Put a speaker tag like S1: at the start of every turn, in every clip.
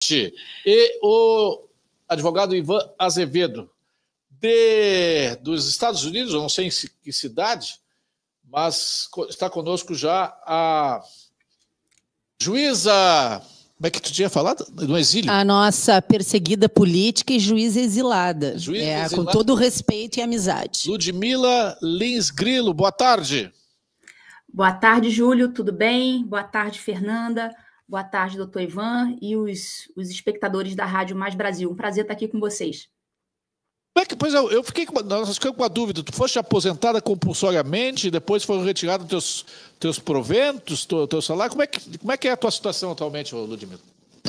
S1: E o advogado Ivan Azevedo, dos Estados Unidos, eu não sei em que cidade, mas está conosco já a juíza... Como é que tu tinha falado? No exílio?
S2: A nossa perseguida política e juíza exilada.
S1: Exilada.
S2: Com todo respeito e amizade.
S1: Ludmila Lins Grilo, boa tarde.
S3: Boa tarde, Júlio, tudo bem? Boa tarde, Fernanda. Boa tarde, doutor Ivan e os espectadores da Rádio Mais Brasil. Um prazer estar aqui com vocês.
S1: Pois eu fiquei com uma dúvida. Tu foste aposentada compulsoriamente e depois foram retirados teus proventos, teu salário. Como é que é a tua situação atualmente, Ludmila?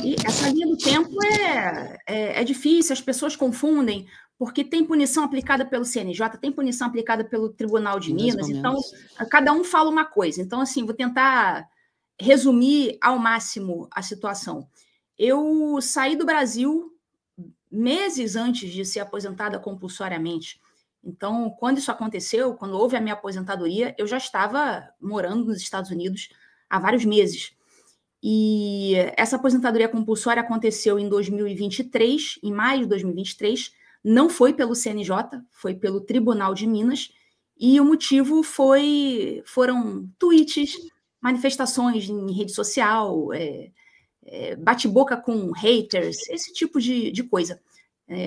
S3: E essa linha do tempo é difícil, as pessoas confundem, porque tem punição aplicada pelo CNJ, tem punição aplicada pelo Tribunal de Minas, então cada um fala uma coisa. Então, assim, vou tentar resumir ao máximo a situação. Eu saí do Brasil meses antes de ser aposentada compulsoriamente. Então, quando isso aconteceu, quando houve a minha aposentadoria, eu já estava morando nos Estados Unidos há vários meses. E essa aposentadoria compulsória aconteceu em 2023, em maio de 2023, não foi pelo CNJ, foi pelo Tribunal de Minas, e o motivo foram tweets, manifestações em rede social, bate-boca com haters, esse tipo de coisa.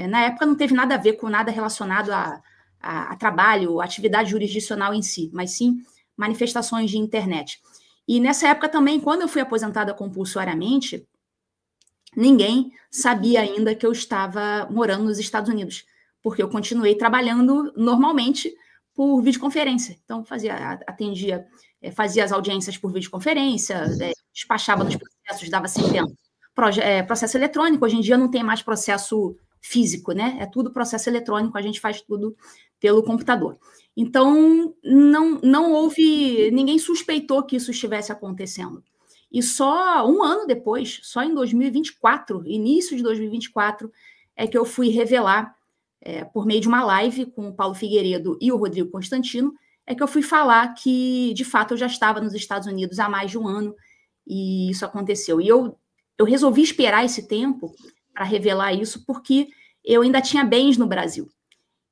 S3: Na época não teve nada a ver com nada relacionado a trabalho, atividade jurisdicional em si, mas sim manifestações de internet. E nessa época também, quando eu fui aposentada compulsoriamente, ninguém sabia ainda que eu estava morando nos Estados Unidos, porque eu continuei trabalhando normalmente por videoconferência. Então, fazia as audiências por videoconferência, despachava nos processos, dava sentença. Processo eletrônico, hoje em dia não tem mais processo físico, né? É tudo processo eletrônico, a gente faz tudo pelo computador. Então, não houve... Ninguém suspeitou que isso estivesse acontecendo. E só um ano depois, só em 2024, início de 2024, é que eu fui revelar, por meio de uma live com o Paulo Figueiredo e o Rodrigo Constantino, é que eu fui falar que, de fato, eu já estava nos Estados Unidos há mais de um ano e isso aconteceu. E eu resolvi esperar esse tempo para revelar isso porque eu ainda tinha bens no Brasil.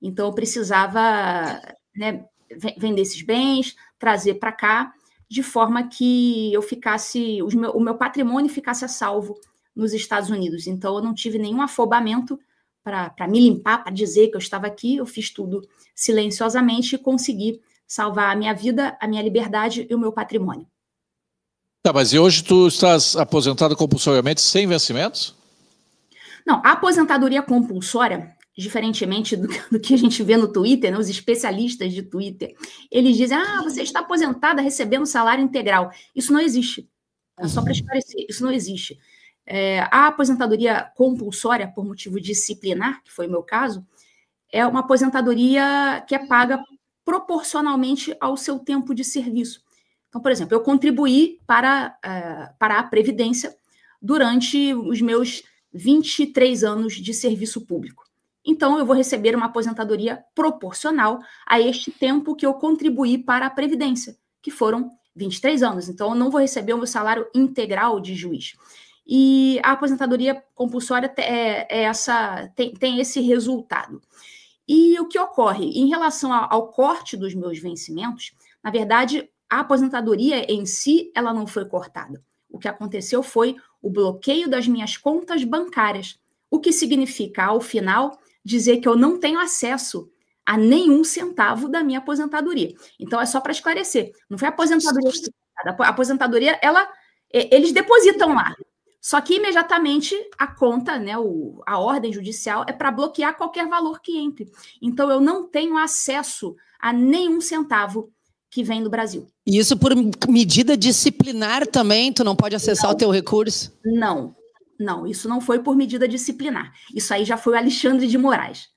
S3: Então, eu precisava, né, vender esses bens, trazer para cá, de forma que o meu patrimônio ficasse a salvo nos Estados Unidos. Então, eu não tive nenhum afobamento para me limpar, para dizer que eu estava aqui. Eu fiz tudo silenciosamente e consegui salvar a minha vida, a minha liberdade e o meu patrimônio.
S1: Tá, mas e hoje tu estás aposentada compulsoriamente sem vencimentos?
S3: Não, a aposentadoria compulsória, diferentemente do que a gente vê no Twitter, né, os especialistas de Twitter, eles dizem, você está aposentada recebendo salário integral. Isso não existe. Só para esclarecer, isso não existe. A aposentadoria compulsória, por motivo disciplinar, que foi o meu caso, é uma aposentadoria que é paga proporcionalmente ao seu tempo de serviço. Então, por exemplo, eu contribuí para a Previdência durante os meus 23 anos de serviço público. Então, eu vou receber uma aposentadoria proporcional a este tempo que eu contribuí para a Previdência, que foram 23 anos. Então, eu não vou receber o meu salário integral de juiz. E a aposentadoria compulsória tem esse resultado. E o que ocorre? Em relação ao corte dos meus vencimentos, na verdade, a aposentadoria em si, ela não foi cortada. O que aconteceu foi o bloqueio das minhas contas bancárias, o que significa, ao final, dizer que eu não tenho acesso a nenhum centavo da minha aposentadoria. Então, é só para esclarecer. Não foi a aposentadoria. A aposentadoria, eles depositam lá. Só que, imediatamente, a conta, né, a ordem judicial, é para bloquear qualquer valor que entre. Então, eu não tenho acesso a nenhum centavo que vem do Brasil.
S2: E isso por medida disciplinar também? Tu não pode acessar o teu recurso?
S3: Não, isso não foi por medida disciplinar. Isso aí já foi o Alexandre de Moraes.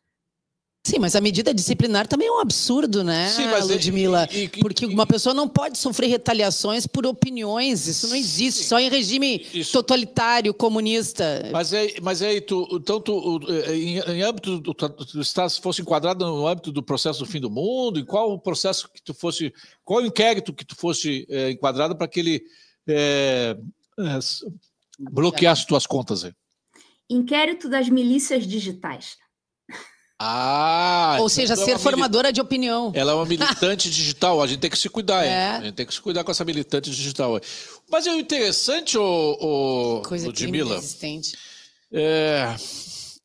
S2: Sim, mas a medida disciplinar também é um absurdo, né, sim, mas Ludmila? Porque uma pessoa não pode sofrer retaliações por opiniões. Isso não existe, sim, só em regime totalitário, comunista.
S1: Mas aí, em âmbito do Estado, se fosse enquadrado no âmbito do processo do fim do mundo, em qual processo que tu fosse, qual inquérito que tu fosse enquadrado para que ele bloqueasse tuas contas aí?
S3: Inquérito das milícias digitais.
S2: Ou seja, ser formadora de opinião.
S1: Ela é uma militante digital, a gente tem que se cuidar, hein? A gente tem que se cuidar com essa militante digital. Mas é interessante, Ludmila.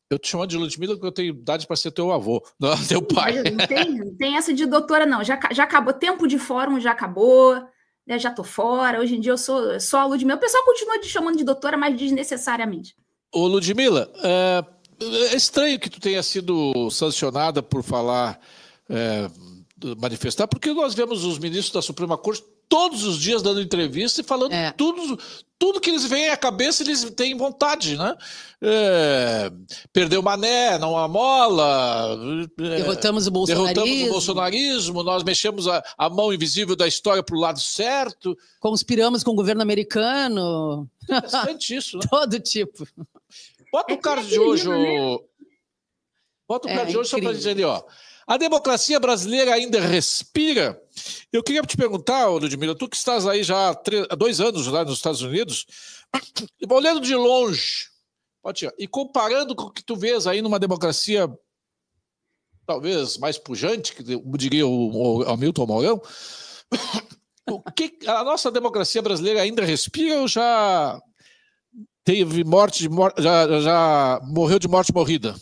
S1: Eu te chamo de Ludmila porque eu tenho idade para ser teu avô, não teu pai.
S3: Não tem essa de doutora, não. Já acabou. Tempo de fórum já acabou, né? Já tô fora. Hoje em dia eu sou só a Ludmila. O pessoal continua te chamando de doutora, mas desnecessariamente.
S1: Ô, Ludmila, é estranho que tu tenha sido sancionada por falar, manifestar, porque nós vemos os ministros da Suprema Corte todos os dias dando entrevista e falando tudo que eles veem à cabeça, eles têm vontade, né? Perdeu o Mané, não a mola.
S2: Derrotamos o
S1: bolsonarismo, nós mexemos a mão invisível da história para o lado certo.
S2: Conspiramos com o governo americano.
S1: Interessante isso, né?
S2: Todo tipo.
S1: Bota o card de hoje, Bota o card de hoje só para dizer ali, ó. A democracia brasileira ainda respira? Eu queria te perguntar, Ludmila, tu que estás aí já há 2 anos lá nos Estados Unidos, olhando de longe, e comparando com o que tu vês aí numa democracia talvez mais pujante, que diria o Hamilton Mourão, a nossa democracia brasileira ainda respira ou já teve já morreu de morte morrida?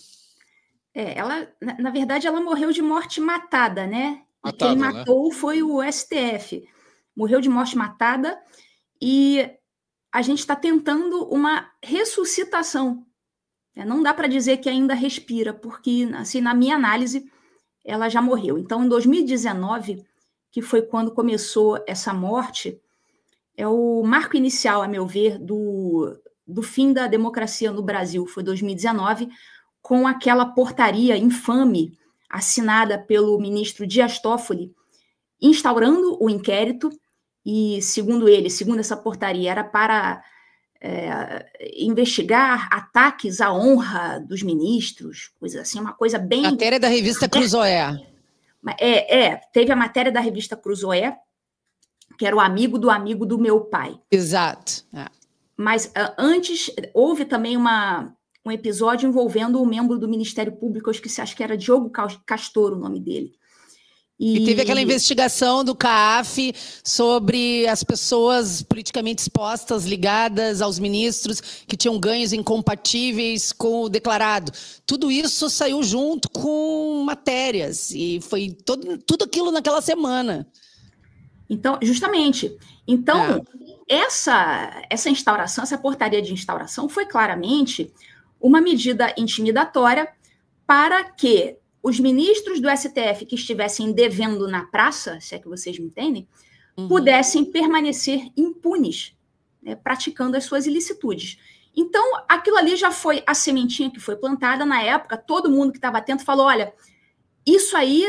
S3: Ela, na verdade, ela morreu de morte matada, né? E quem matou foi o STF. Morreu de morte matada e a gente está tentando uma ressuscitação. Não dá para dizer que ainda respira, porque, assim, na minha análise, ela já morreu. Então, em 2019, que foi quando começou essa morte, é o marco inicial, a meu ver, do fim da democracia no Brasil. Foi 2019, com aquela portaria infame assinada pelo ministro Dias Toffoli, instaurando o inquérito, e, segundo essa portaria, era para investigar ataques à honra dos ministros, coisa assim, uma coisa bem...
S2: Matéria da revista Cruzoé.
S3: Teve a matéria da revista Cruzoé, que era o amigo do meu pai.
S2: Exato.
S3: Mas antes, houve também um episódio envolvendo um membro do Ministério Público, acho que era Diogo Castor o nome dele.
S2: E teve aquela investigação do CAAF sobre as pessoas politicamente expostas, ligadas aos ministros, que tinham ganhos incompatíveis com o declarado. Tudo isso saiu junto com matérias, e foi tudo aquilo naquela semana.
S3: Então, justamente. Então, essa instauração, essa portaria de instauração foi claramente uma medida intimidatória para que os ministros do STF que estivessem devendo na praça, se é que vocês me entendem, pudessem permanecer impunes, né, praticando as suas ilicitudes. Então, aquilo ali já foi a sementinha que foi plantada na época, todo mundo que estava atento falou, olha, isso aí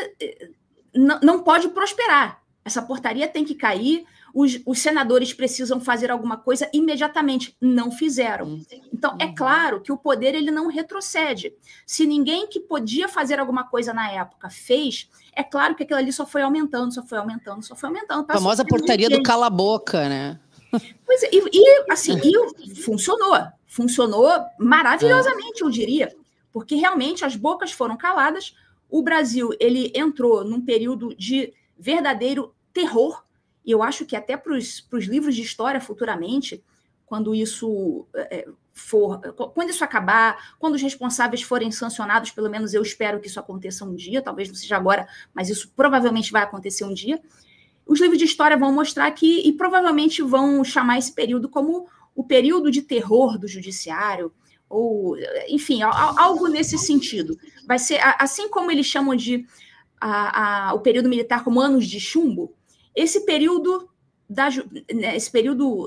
S3: não pode prosperar, essa portaria tem que cair, os senadores precisam fazer alguma coisa imediatamente. Não fizeram. Então, é claro que o poder ele não retrocede. Se ninguém que podia fazer alguma coisa na época fez, é claro que aquilo ali só foi aumentando, só foi aumentando, só foi aumentando.
S2: A famosa portaria do cala-boca, né?
S3: Pois é, assim, funcionou maravilhosamente, eu diria, porque realmente as bocas foram caladas, o Brasil ele entrou num período de verdadeiro terror. E eu acho que até para os livros de história futuramente, quando isso acabar, quando os responsáveis forem sancionados, pelo menos eu espero que isso aconteça um dia, talvez não seja agora, mas isso provavelmente vai acontecer um dia, os livros de história vão mostrar que, e provavelmente vão chamar esse período como o período de terror do judiciário, ou, enfim, algo nesse sentido. Vai ser, assim como eles chamam de o período militar como anos de chumbo, esse período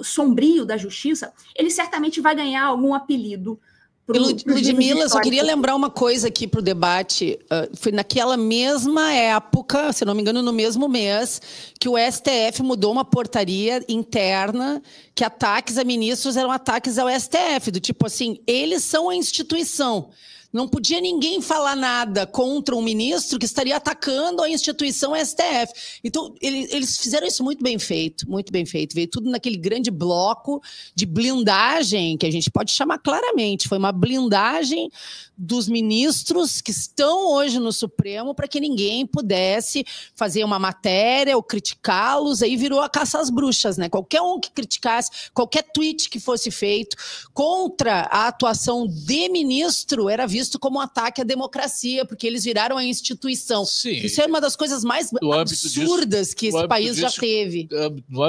S3: sombrio da justiça, ele certamente vai ganhar algum apelido.
S2: Ludmila, só queria lembrar uma coisa aqui para o debate. Foi naquela mesma época, se não me engano, no mesmo mês, que o STF mudou uma portaria interna que ataques a ministros eram ataques ao STF, do tipo assim, eles são a instituição. Não podia ninguém falar nada contra um ministro que estaria atacando a instituição STF. Então, eles fizeram isso muito bem feito, muito bem feito. Veio tudo naquele grande bloco de blindagem, que a gente pode chamar claramente. Foi uma blindagem dos ministros que estão hoje no Supremo para que ninguém pudesse fazer uma matéria ou criticá-los. Aí virou a caça às bruxas, né? Qualquer um que criticasse, qualquer tweet que fosse feito contra a atuação de ministro era visto como um ataque à democracia, porque eles viraram a instituição. Sim. Isso é uma das coisas mais absurdas que esse país já teve.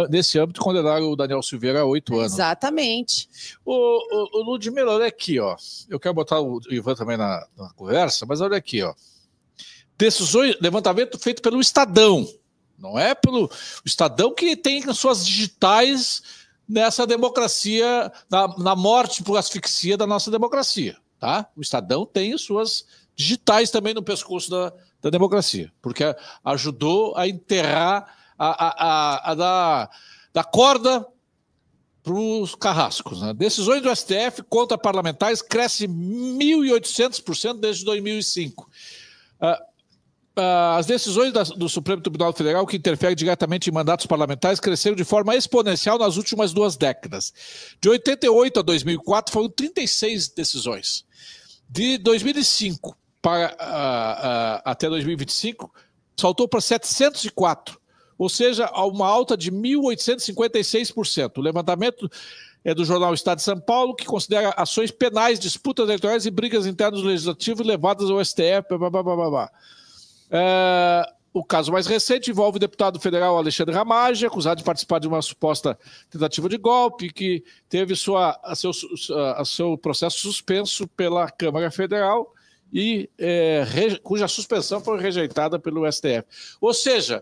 S1: Nesse âmbito, condenaram o Daniel Silveira a 8 anos.
S2: Exatamente.
S1: O Ludmila, olha aqui, ó. Eu quero botar o Ivan também na conversa, mas olha aqui, ó. Decisões, levantamento feito pelo Estadão. Não é pelo Estadão, que tem as suas digitais nessa democracia, na morte por asfixia da nossa democracia. Tá? O Estadão tem suas digitais também no pescoço da democracia, porque ajudou a enterrar, da corda para os carrascos. Né? Decisões do STF contra parlamentares crescem 1.800% desde 2005. As decisões do Supremo Tribunal Federal que interferem diretamente em mandatos parlamentares cresceram de forma exponencial nas últimas 2 décadas. De 88 a 2004 foram 36 decisões. De 2005 até 2025, saltou para 704, ou seja, uma alta de 1.856%. O levantamento é do jornal Estado de São Paulo, que considera ações penais, disputas eleitorais e brigas internas do Legislativo levadas ao STF. O caso mais recente envolve o deputado federal Alexandre Ramagem, acusado de participar de uma suposta tentativa de golpe, que teve seu processo suspenso pela Câmara Federal e cuja suspensão foi rejeitada pelo STF. Ou seja,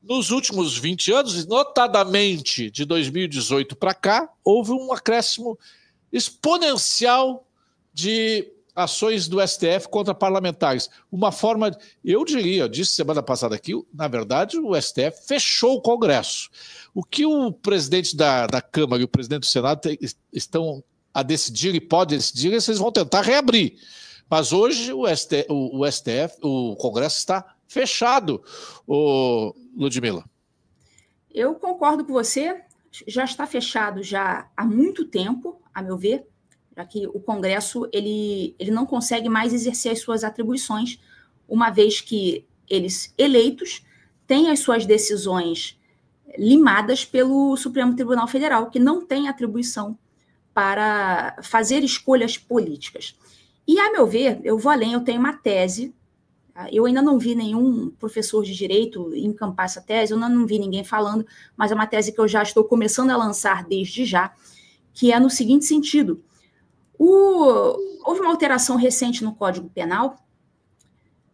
S1: nos últimos 20 anos, notadamente de 2018 para cá, houve um acréscimo exponencial de ações do STF contra parlamentares. Uma forma, eu disse semana passada aqui, na verdade, o STF fechou o Congresso. O que o presidente da Câmara e o presidente do Senado estão a decidir e podem decidir, vocês vão tentar reabrir. Mas hoje o STF, o Congresso está fechado, Ludmila.
S3: Eu concordo com você, já está fechado já há muito tempo, a meu ver, já que o Congresso ele não consegue mais exercer as suas atribuições, uma vez que eles, eleitos, têm as suas decisões limadas pelo Supremo Tribunal Federal, que não tem atribuição para fazer escolhas políticas. E, a meu ver, eu vou além, eu tenho uma tese, eu ainda não vi nenhum professor de direito encampar essa tese, eu não vi ninguém falando, mas é uma tese que eu já estou começando a lançar desde já, que é no seguinte sentido: houve uma alteração recente no Código Penal,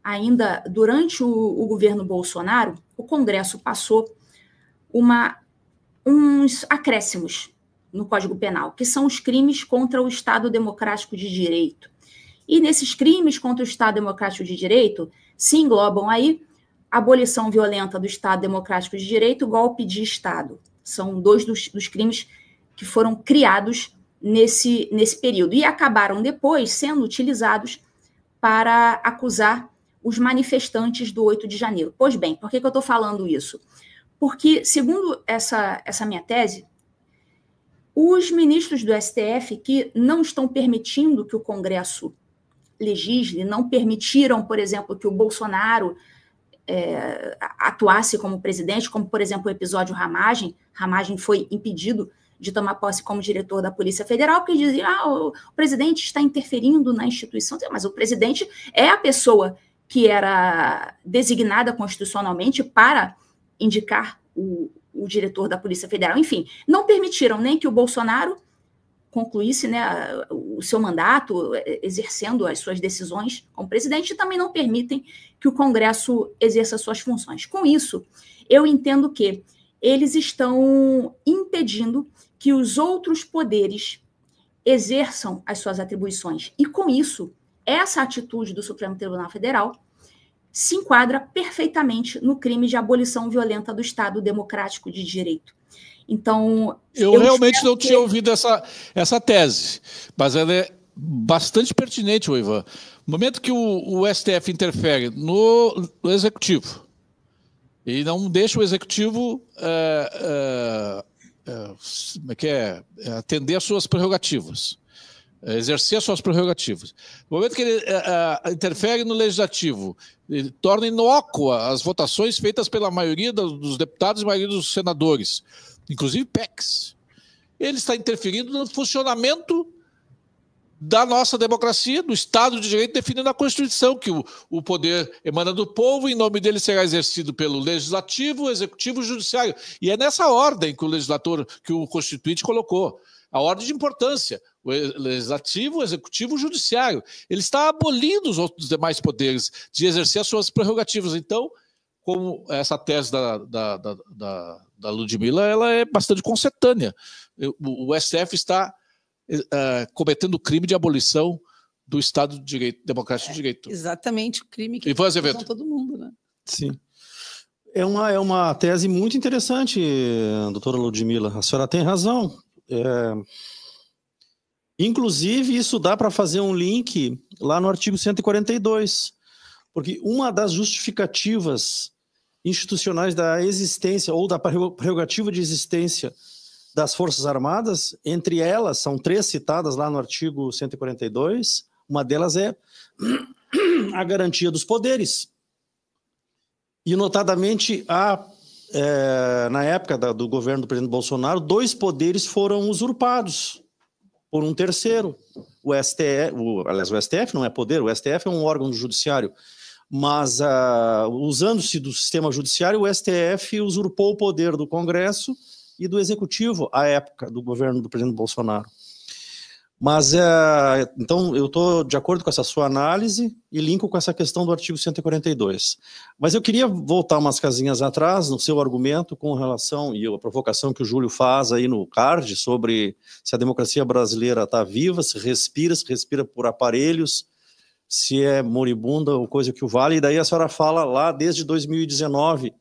S3: ainda durante o governo Bolsonaro, o Congresso passou uns acréscimos no Código Penal, que são os crimes contra o Estado Democrático de Direito. E nesses crimes contra o Estado Democrático de Direito se englobam aí abolição violenta do Estado Democrático de Direito e golpe de Estado. São 2 dos crimes que foram criados nesse período e acabaram depois sendo utilizados para acusar os manifestantes do 8 de janeiro. Pois bem, por que eu estou falando isso? Porque, segundo essa minha tese, os ministros do STF que não estão permitindo que o Congresso legisle, não permitiram, por exemplo, que o Bolsonaro atuasse como presidente, como, por exemplo, o episódio Ramagem. Ramagem foi impedido de tomar posse como diretor da Polícia Federal, porque dizia, o presidente está interferindo na instituição, mas o presidente é a pessoa que era designada constitucionalmente para indicar o diretor da Polícia Federal. Enfim, não permitiram nem que o Bolsonaro concluísse, né, o seu mandato, exercendo as suas decisões como presidente, e também não permitem que o Congresso exerça suas funções. Com isso, eu entendo que eles estão impedindo que os outros poderes exerçam as suas atribuições. E, com isso, essa atitude do Supremo Tribunal Federal se enquadra perfeitamente no crime de abolição violenta do Estado Democrático de Direito. Então,
S1: eu realmente não tinha ouvido essa tese, mas ela bastante pertinente, Ivan. No momento que o STF interfere no Executivo e não deixa o Executivo atender às suas prerrogativas, exercer as suas prerrogativas. No momento que ele interfere no Legislativo, ele torna inócua as votações feitas pela maioria dos deputados e maioria dos senadores, inclusive PECs. Ele está interferindo no funcionamento da nossa democracia, do Estado de Direito definido na Constituição, que o poder emana do povo, e em nome dele será exercido pelo Legislativo, Executivo e Judiciário. E é nessa ordem que o Constituinte colocou. A ordem de importância, o Legislativo, o Executivo e o Judiciário. Ele está abolindo os outros demais poderes de exercer as suas prerrogativas. Então, como essa tese da Ludmila, ela é bastante consentânea. O STF está cometendo o crime de abolição do Estado de Direito, democrático de direito.
S2: Exatamente o crime que
S1: faz
S2: todo mundo, né?
S4: Sim. É uma tese muito interessante, doutora Ludmila. A senhora tem razão. Inclusive, isso dá para fazer um link lá no artigo 142, porque uma das justificativas institucionais da existência ou da prerrogativa de existência das Forças Armadas, entre elas, são 3 citadas lá no artigo 142, uma delas é a garantia dos poderes. E, notadamente, na época do governo do presidente Bolsonaro, 2 poderes foram usurpados por um terceiro. O STF, aliás, o STF não é poder, o STF é um órgão do judiciário, mas usando-se do sistema judiciário, o STF usurpou o poder do Congresso e do Executivo à época do governo do presidente Bolsonaro. Mas, então, eu estou de acordo com essa sua análise e linko com essa questão do artigo 142. Mas eu queria voltar umas casinhas atrás no seu argumento com relação, e a provocação que o Júlio faz aí no card, sobre se a democracia brasileira está viva, se respira por aparelhos, se é moribunda ou coisa que o vale. E daí a senhora fala lá desde 2019,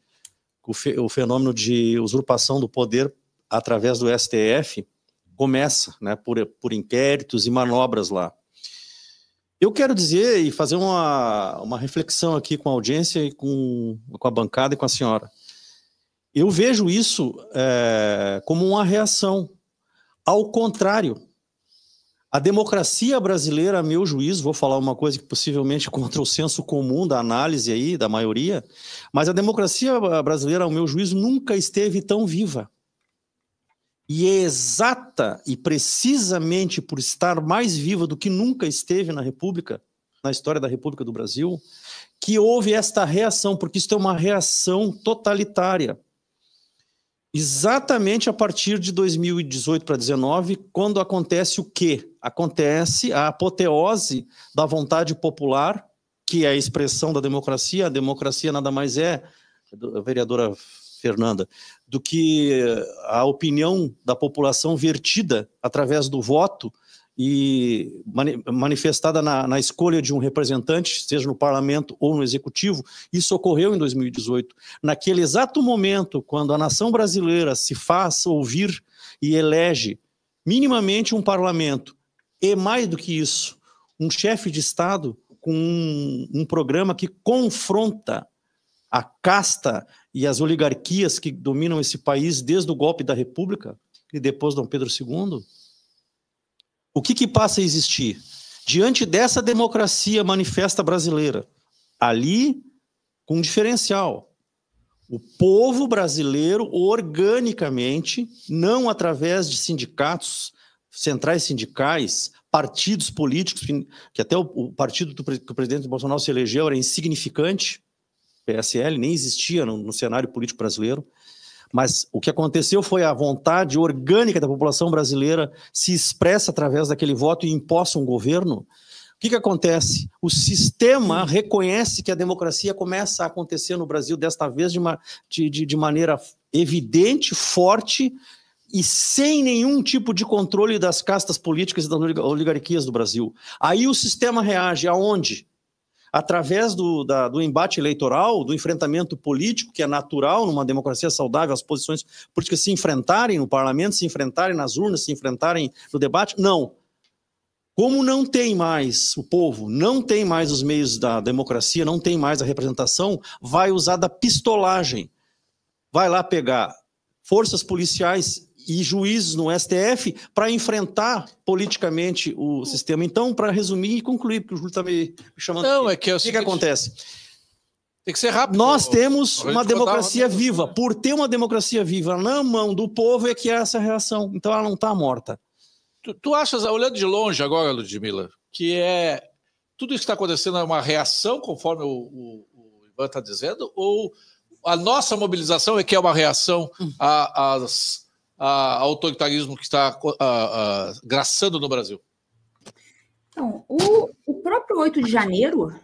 S4: o fenômeno de usurpação do poder através do STF começa, né, por inquéritos e manobras lá. Eu quero dizer e fazer uma reflexão aqui com a audiência e com a bancada e com a senhora. Eu vejo isso como uma reação. Ao contrário, a democracia brasileira, a meu juízo, vou falar uma coisa que possivelmente contra o senso comum da análise aí, da maioria, mas a democracia brasileira, ao meu juízo, nunca esteve tão viva. E é exata e precisamente por estar mais viva do que nunca esteve na República, na história da República do Brasil, que houve esta reação, porque isso é uma reação totalitária. Exatamente a partir de 2018 para 2019, quando acontece o quê? Acontece a apoteose da vontade popular, que é a expressão da democracia. A democracia nada mais é, a vereadora Fernanda, do que a opinião da população vertida através do voto e manifestada na escolha de um representante, seja no parlamento ou no executivo. Isso ocorreu em 2018. Naquele exato momento, quando a nação brasileira se faz ouvir e elege minimamente um parlamento, e mais do que isso, um chefe de Estado com um programa que confronta a casta e as oligarquias que dominam esse país desde o golpe da República e depois Dom Pedro II, o que passa a existir? Diante dessa democracia manifesta brasileira, ali, com um diferencial, o povo brasileiro, organicamente, não através de sindicatos, centrais sindicais, partidos políticos, que até o partido que o presidente Bolsonaro se elegeu era insignificante, PSL, nem existia no cenário político brasileiro, mas o que aconteceu foi a vontade orgânica da população brasileira se expressa através daquele voto e imposta um governo. O que acontece? O sistema reconhece que a democracia começa a acontecer no Brasil, desta vez de maneira evidente, forte e sem nenhum tipo de controle das castas políticas e das oligarquias do Brasil. Aí o sistema reage aonde? Através do embate eleitoral, do enfrentamento político, que é natural numa democracia saudável, as posições políticas se enfrentarem no parlamento, se enfrentarem nas urnas, se enfrentarem no debate? Não. Como não tem mais o povo, não tem mais os meios da democracia, não tem mais a representação, vai usar da pistolagem. Vai lá pegar forças policiais e juízes no STF para enfrentar politicamente o sistema. Então, para resumir e concluir, porque o Júlio está me chamando.
S1: Não, é que
S4: o que acontece?
S1: Tem que ser rápido.
S4: Nós temos uma democracia viva. Por ter uma democracia viva na mão do povo é que é essa reação. Então, ela não está morta.
S1: Tu achas, olhando de longe agora, Ludmila, que tudo isso que está acontecendo é uma reação, conforme o Ivan está dizendo, ou a nossa mobilização é que é uma reação ao autoritarismo que está graçando no Brasil?
S3: Então, o próprio 8 de janeiro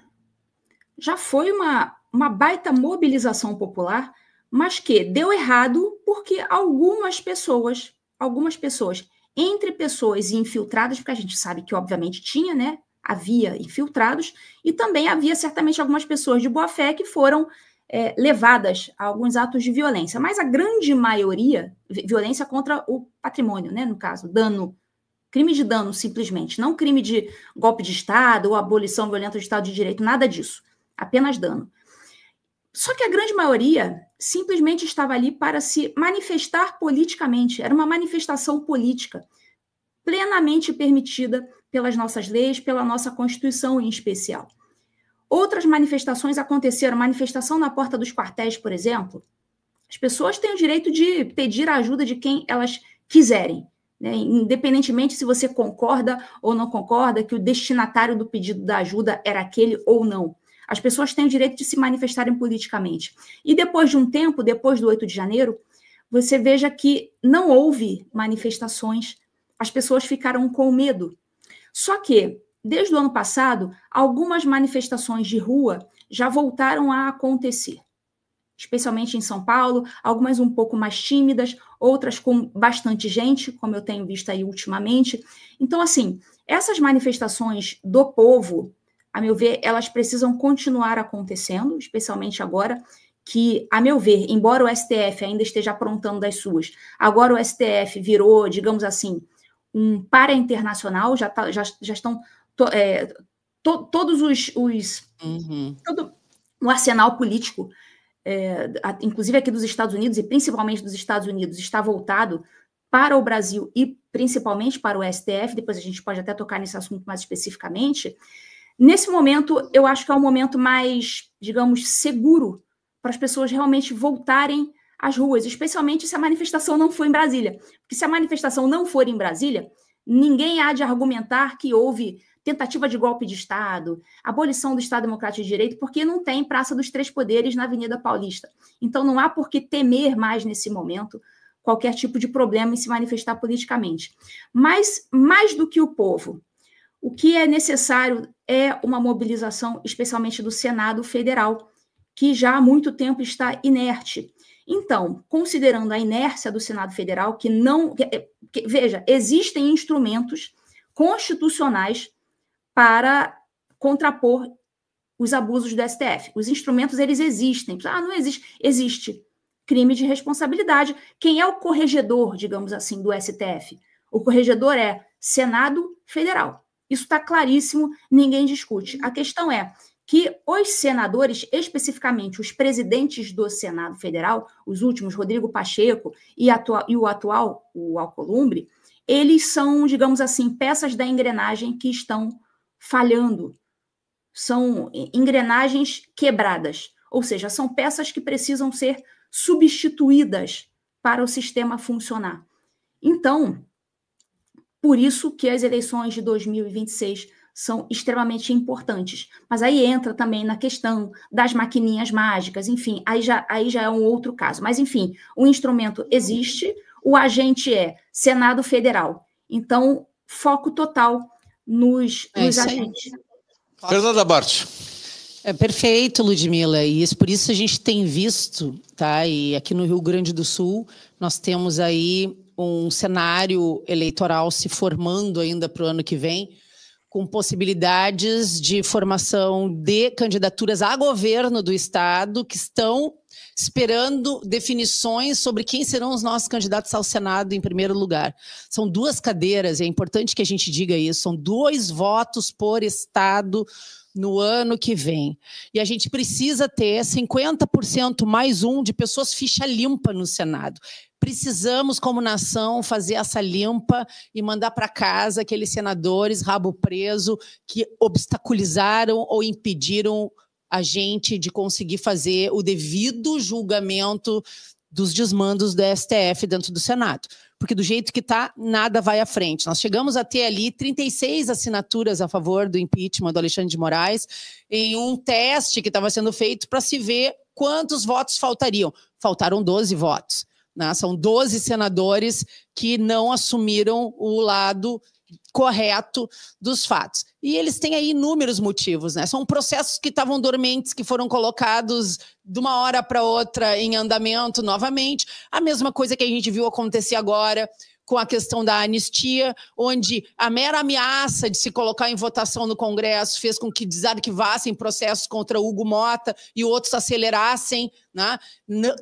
S3: já foi uma baita mobilização popular, mas que deu errado porque algumas pessoas, entre pessoas infiltradas, porque a gente sabe que, obviamente, tinha, né? Havia infiltrados, e também havia certamente algumas pessoas de boa fé que foram levadas a alguns atos de violência. Mas a grande maioria, violência contra o patrimônio, né? No caso, dano, crime de dano, simplesmente. Não crime de golpe de Estado ou abolição violenta do Estado de Direito, nada disso. Apenas dano. Só que a grande maioria simplesmente estava ali para se manifestar politicamente. Era uma manifestação política, plenamente permitida pelas nossas leis, pela nossa Constituição em especial. Outras manifestações aconteceram, manifestação na porta dos quartéis, por exemplo. As pessoas têm o direito de pedir a ajuda de quem elas quiserem, né? Independentemente se você concorda ou não concorda que o destinatário do pedido da ajuda era aquele ou não. As pessoas têm o direito de se manifestarem politicamente. E depois de um tempo, depois do 8 de janeiro, você veja que não houve manifestações, as pessoas ficaram com medo. Só que, desde o ano passado, algumas manifestações de rua já voltaram a acontecer, especialmente em São Paulo, algumas um pouco mais tímidas, outras com bastante gente, como eu tenho visto aí ultimamente. Então, assim, essas manifestações do povo, a meu ver, elas precisam continuar acontecendo, especialmente agora que, a meu ver, embora o STF ainda esteja aprontando das suas, agora o STF virou, digamos assim, um para-internacional, já estão todos todo o arsenal político, inclusive aqui dos Estados Unidos, e principalmente dos Estados Unidos, está voltado para o Brasil e principalmente para o STF, depois a gente pode até tocar nesse assunto mais especificamente. Nesse momento, eu acho que é um momento mais, digamos, seguro para as pessoas realmente voltarem às ruas, especialmente se a manifestação não for em Brasília. Porque se a manifestação não for em Brasília, ninguém há de argumentar que houve tentativa de golpe de Estado, abolição do Estado Democrático de Direito, porque não tem Praça dos Três Poderes na Avenida Paulista. Então, não há por que temer mais nesse momento qualquer tipo de problema em se manifestar politicamente. Mas, mais do que o povo, o que é necessário é uma mobilização, especialmente do Senado Federal, que já há muito tempo está inerte. Então, considerando a inércia do Senado Federal, veja, existem instrumentos constitucionais para contrapor os abusos do STF. Os instrumentos, eles existem. Não existe. Existe crime de responsabilidade. Quem é o corregedor, digamos assim, do STF? O corregedor é Senado Federal. Isso está claríssimo, ninguém discute. A questão é que os senadores, especificamente os presidentes do Senado Federal, os últimos, Rodrigo Pacheco e o atual, o Alcolumbre, eles são, digamos assim, peças da engrenagem que estão falhando. São engrenagens quebradas, ou seja, são peças que precisam ser substituídas para o sistema funcionar. Então, por isso que as eleições de 2026 são extremamente importantes. Mas aí entra também na questão das maquininhas mágicas, enfim, aí já é um outro caso. Mas, enfim, o instrumento existe, o agente é Senado Federal. Então, foco total nos agentes.
S1: Fernanda Bart.
S2: Perfeito, Ludmila, e por isso a gente tem visto, tá? E aqui no Rio Grande do Sul, nós temos aí um cenário eleitoral se formando ainda para o ano que vem, com possibilidades de formação de candidaturas a governo do Estado que estão esperando definições sobre quem serão os nossos candidatos ao Senado em primeiro lugar. São 2 cadeiras, é importante que a gente diga isso, são 2 votos por estado no ano que vem. E a gente precisa ter 50% mais 1 de pessoas ficha limpa no Senado. Precisamos, como nação, fazer essa limpa e mandar para casa aqueles senadores rabo preso que obstaculizaram ou impediram a gente de conseguir fazer o devido julgamento dos desmandos do STF dentro do Senado. Porque do jeito que está, nada vai à frente. Nós chegamos a ter ali 36 assinaturas a favor do impeachment do Alexandre de Moraes em um teste que estava sendo feito para se ver quantos votos faltariam. Faltaram 12 votos. Né? São 12 senadores que não assumiram o lado correto dos fatos. E eles têm aí inúmeros motivos, né? São processos que estavam dormentes, que foram colocados de uma hora para outra em andamento novamente. A mesma coisa que a gente viu acontecer agora com a questão da anistia, onde a mera ameaça de se colocar em votação no Congresso fez com que desarquivassem processos contra Hugo Mota e outros acelerassem, né?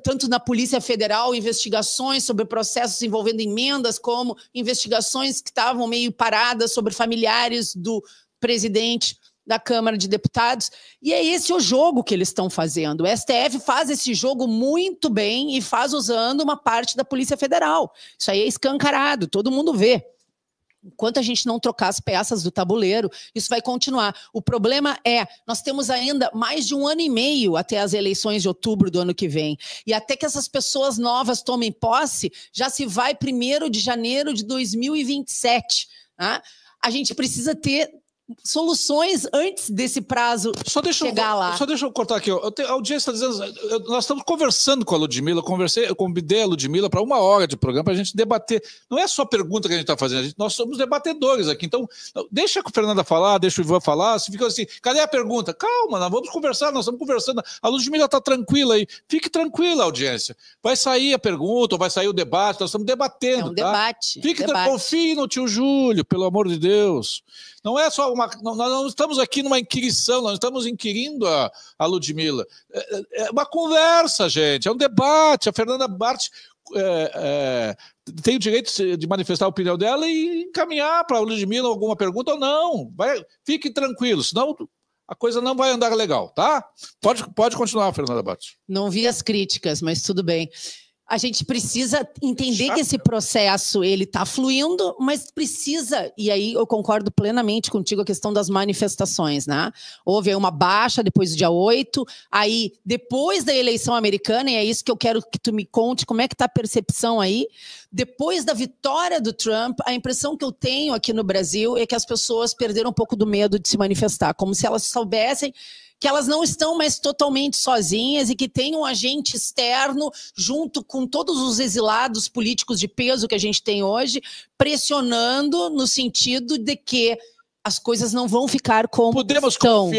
S2: Tanto na Polícia Federal, investigações sobre processos envolvendo emendas, como investigações que estavam meio paradas sobre familiares do presidente da Câmara de Deputados, e é esse o jogo que eles estão fazendo. O STF faz esse jogo muito bem e faz usando uma parte da Polícia Federal. Isso aí é escancarado, todo mundo vê. Enquanto a gente não trocar as peças do tabuleiro, isso vai continuar. O problema é, nós temos ainda mais de 1 ano e meio até as eleições de outubro do ano que vem. E até que essas pessoas novas tomem posse, já se vai 1º de janeiro de 2027. Né? A gente precisa ter soluções antes desse prazo chegar lá.
S1: Só deixa eu cortar aqui. A audiência está dizendo... Nós estamos conversando com a Ludmila, eu convidei a Ludmila para 1 hora de programa para a gente debater. Não é só pergunta que a gente está fazendo, nós somos debatedores aqui. Então, deixa a Fernanda falar, deixa o Ivan falar. Se fica assim, cadê a pergunta? Calma, nós vamos conversar, nós estamos conversando. A Ludmila está tranquila aí. Fique tranquila, audiência. Vai sair a pergunta, ou vai sair o debate, nós estamos debatendo. É um
S2: debate.
S1: Confie no tio Júlio, pelo amor de Deus. Não é só nós não estamos aqui numa inquirição, nós estamos inquirindo a Ludmila. É uma conversa, gente, é um debate. A Fernanda Bart tem o direito de manifestar a opinião dela e encaminhar para a Ludmila alguma pergunta ou não. Fique tranquilo, senão a coisa não vai andar legal, tá? Pode continuar, Fernanda Bart.
S2: Não vi as críticas, mas tudo bem. A gente precisa entender que esse processo ele está fluindo, mas precisa, e aí eu concordo plenamente contigo, a questão das manifestações, né? Houve uma baixa depois do dia 8, aí depois da eleição americana, e é isso que eu quero que tu me conte, como é que está a percepção aí, depois da vitória do Trump, a impressão que eu tenho aqui no Brasil é que as pessoas perderam um pouco do medo de se manifestar, como se elas soubessem que elas não estão mais totalmente sozinhas e que tem um agente externo, junto com todos os exilados políticos de peso que a gente tem hoje, pressionando no sentido de que as coisas não vão ficar como estão.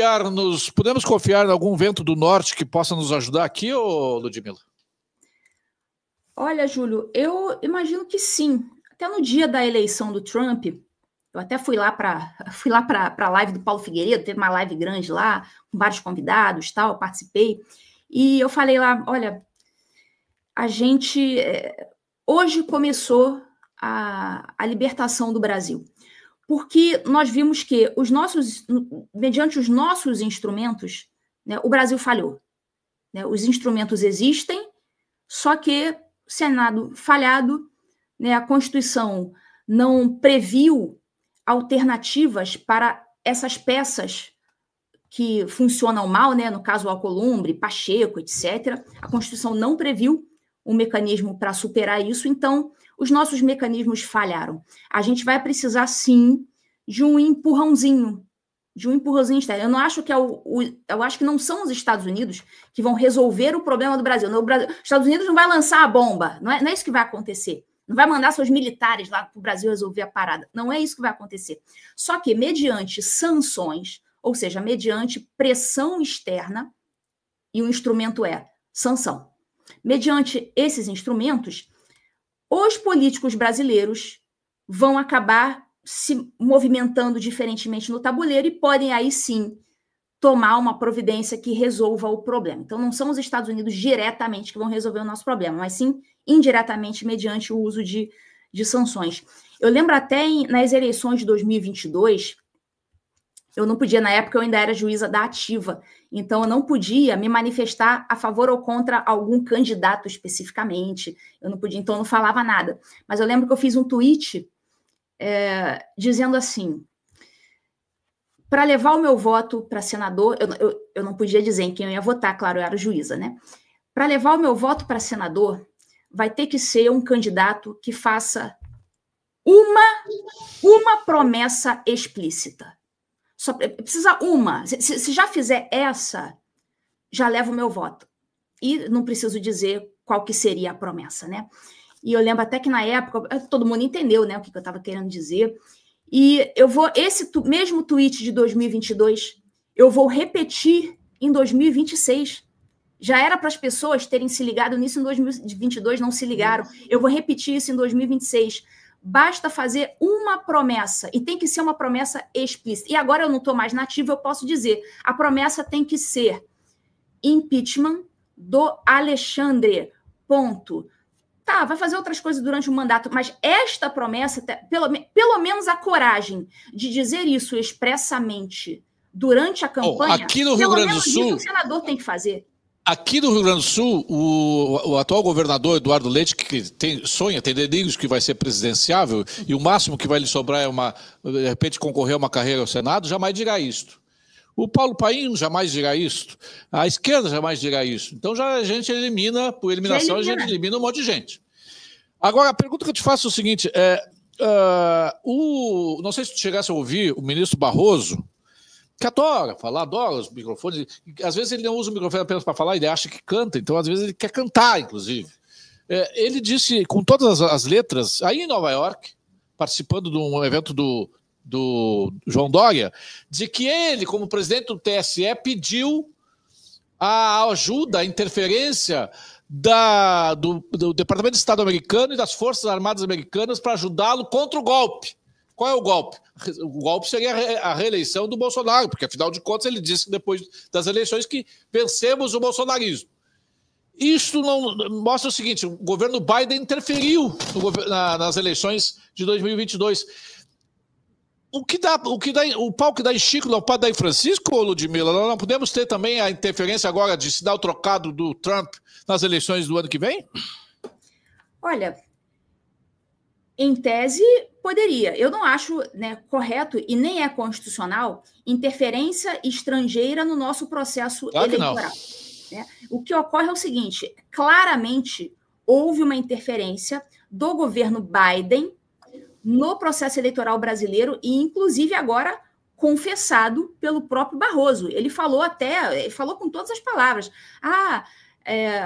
S1: Podemos confiar em algum vento do norte que possa nos ajudar aqui, ou Ludmila?
S3: Olha, Júlio, eu imagino que sim. Até no dia da eleição do Trump, eu até fui lá para a live do Paulo Figueiredo, teve uma live grande lá, com vários convidados, tal, eu participei, e eu falei lá, olha, a gente... hoje começou a libertação do Brasil, porque nós vimos que mediante os nossos instrumentos, né, o Brasil falhou. Né, os instrumentos existem, só que o Senado falhado, né, a Constituição não previu alternativas para essas peças que funcionam mal, né? No caso, o Alcolumbre, Pacheco, etc. A Constituição não previu um mecanismo para superar isso, então os nossos mecanismos falharam. A gente vai precisar, sim, de um empurrãozinho externo. Eu não acho que eu acho que não são os Estados Unidos que vão resolver o problema do Brasil. Os Estados Unidos não vai lançar a bomba, não é isso que vai acontecer. Não vai mandar seus militares lá para o Brasil resolver a parada. Não é isso que vai acontecer. Só que, mediante sanções, ou seja, mediante pressão externa, e o instrumento é sanção. Mediante esses instrumentos, os políticos brasileiros vão acabar se movimentando diferentemente no tabuleiro e podem aí sim tomar uma providência que resolva o problema. Então, não são os Estados Unidos diretamente que vão resolver o nosso problema, mas sim indiretamente mediante o uso de sanções. Eu lembro até nas eleições de 2022, eu não podia, na época eu ainda era juíza da ativa, então eu não podia me manifestar a favor ou contra algum candidato especificamente, eu não podia, então eu não falava nada. Mas eu lembro que eu fiz um tweet dizendo assim: para levar o meu voto para senador, eu não podia dizer em quem eu ia votar, claro, eu era juíza, né? Para levar o meu voto para senador, vai ter que ser um candidato que faça uma promessa explícita. Só precisa uma. Se já fizer essa, já leva o meu voto. E não preciso dizer qual que seria a promessa, né? E eu lembro até que na época, todo mundo entendeu, né, o que eu estava querendo dizer. E eu vou, esse mesmo tweet de 2022, eu vou repetir em 2026. Já era para as pessoas terem se ligado nisso em 2022, não se ligaram. Eu vou repetir isso em 2026. Basta fazer uma promessa, e tem que ser uma promessa explícita. E agora eu não estou mais nativa, eu posso dizer, a promessa tem que ser impeachment do Alexandre, ponto. Tá, vai fazer outras coisas durante o mandato, mas esta promessa, pelo menos a coragem de dizer isso expressamente durante a campanha,
S1: aqui no Rio Grande do Sul,
S3: o senador tem que fazer.
S1: Aqui no Rio Grande do Sul, o atual governador Eduardo Leite, que sonha, tem delírios que vai ser presidenciável, e o máximo que vai lhe sobrar é, de repente, concorrer a uma carreira ao Senado, jamais dirá isto. O Paulo Paim jamais dirá isto. A esquerda jamais dirá isso. Então a gente elimina, por eliminação, a gente elimina um monte de gente. Agora, a pergunta que eu te faço é o seguinte, não sei se tu chegasse a ouvir o ministro Barroso, que adora falar, adora os microfones. Às vezes ele não usa o microfone apenas para falar, ele acha que canta, então às vezes ele quer cantar, inclusive. Ele disse, com todas as letras, aí em Nova York, participando de um evento do João Dória, de que ele, como presidente do TSE, pediu a ajuda, a interferência do Departamento de Estado americano e das Forças Armadas americanas para ajudá-lo contra o golpe. Qual é o golpe? O golpe seria a reeleição do Bolsonaro, porque, afinal de contas, ele disse depois das eleições que vencemos o bolsonarismo. Isso não mostra o seguinte: o governo Biden interferiu nas eleições de 2022. O pau que dá em Chico não pode dar em Francisco, ou Ludmila? Nós não podemos ter também a interferência agora de se dar o trocado do Trump nas eleições do ano que vem?
S3: Olha, em tese, poderia. Eu não acho, né, correto e nem é constitucional interferência estrangeira no nosso processo eleitoral. Né? O que ocorre é o seguinte: claramente houve uma interferência do governo Biden no processo eleitoral brasileiro e, inclusive, agora confessado pelo próprio Barroso. Ele falou com todas as palavras.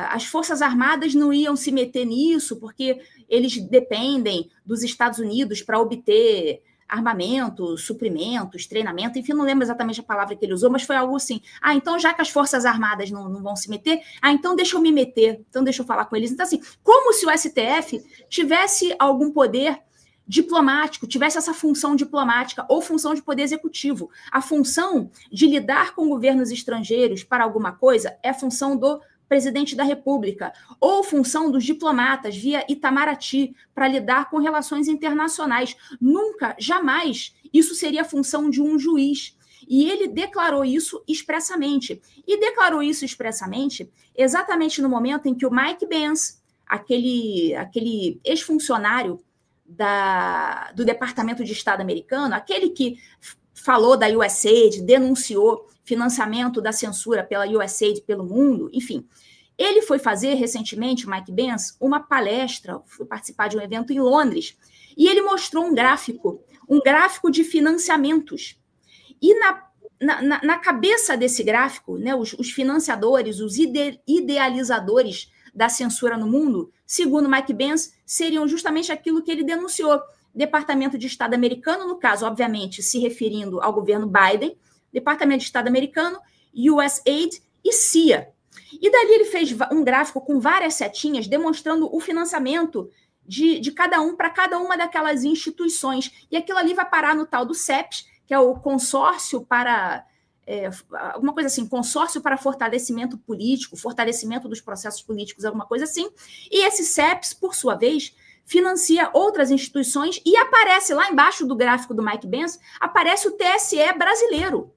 S3: As Forças Armadas não iam se meter nisso porque eles dependem dos Estados Unidos para obter armamento, suprimentos, treinamento, enfim, não lembro exatamente a palavra que ele usou, mas foi algo assim. Então, já que as Forças Armadas não vão se meter, então deixa eu me meter, então deixa eu falar com eles. Então, assim, como se o STF tivesse algum poder diplomático, tivesse essa função diplomática ou função de poder executivo. A função de lidar com governos estrangeiros para alguma coisa é a função do presidente da República, ou função dos diplomatas via Itamaraty para lidar com relações internacionais. Nunca, jamais, isso seria a função de um juiz. E ele declarou isso expressamente. E declarou isso expressamente exatamente no momento em que o Mike Pence, aquele ex-funcionário do Departamento de Estado americano, aquele que falou da USAID, denunciou financiamento da censura pela USAID pelo mundo, enfim. Ele foi fazer recentemente, o Mike Pence, uma palestra, foi participar de um evento em Londres, e ele mostrou um gráfico de financiamentos. E na cabeça desse gráfico, né, os financiadores, os idealizadores da censura no mundo, segundo Mike Pence, seriam justamente aquilo que ele denunciou. Departamento de Estado americano, no caso, obviamente, se referindo ao governo Biden, Departamento de Estado americano, USAID e CIA. E dali ele fez um gráfico com várias setinhas demonstrando o financiamento de cada um para cada uma daquelas instituições. E aquilo ali vai parar no tal do CEPS, que é o Consórcio para alguma coisa assim, consórcio para fortalecimento político, fortalecimento dos processos políticos, alguma coisa assim, e esse CEPS, por sua vez, financia outras instituições e aparece lá embaixo do gráfico do Mike Benz, aparece o TSE brasileiro.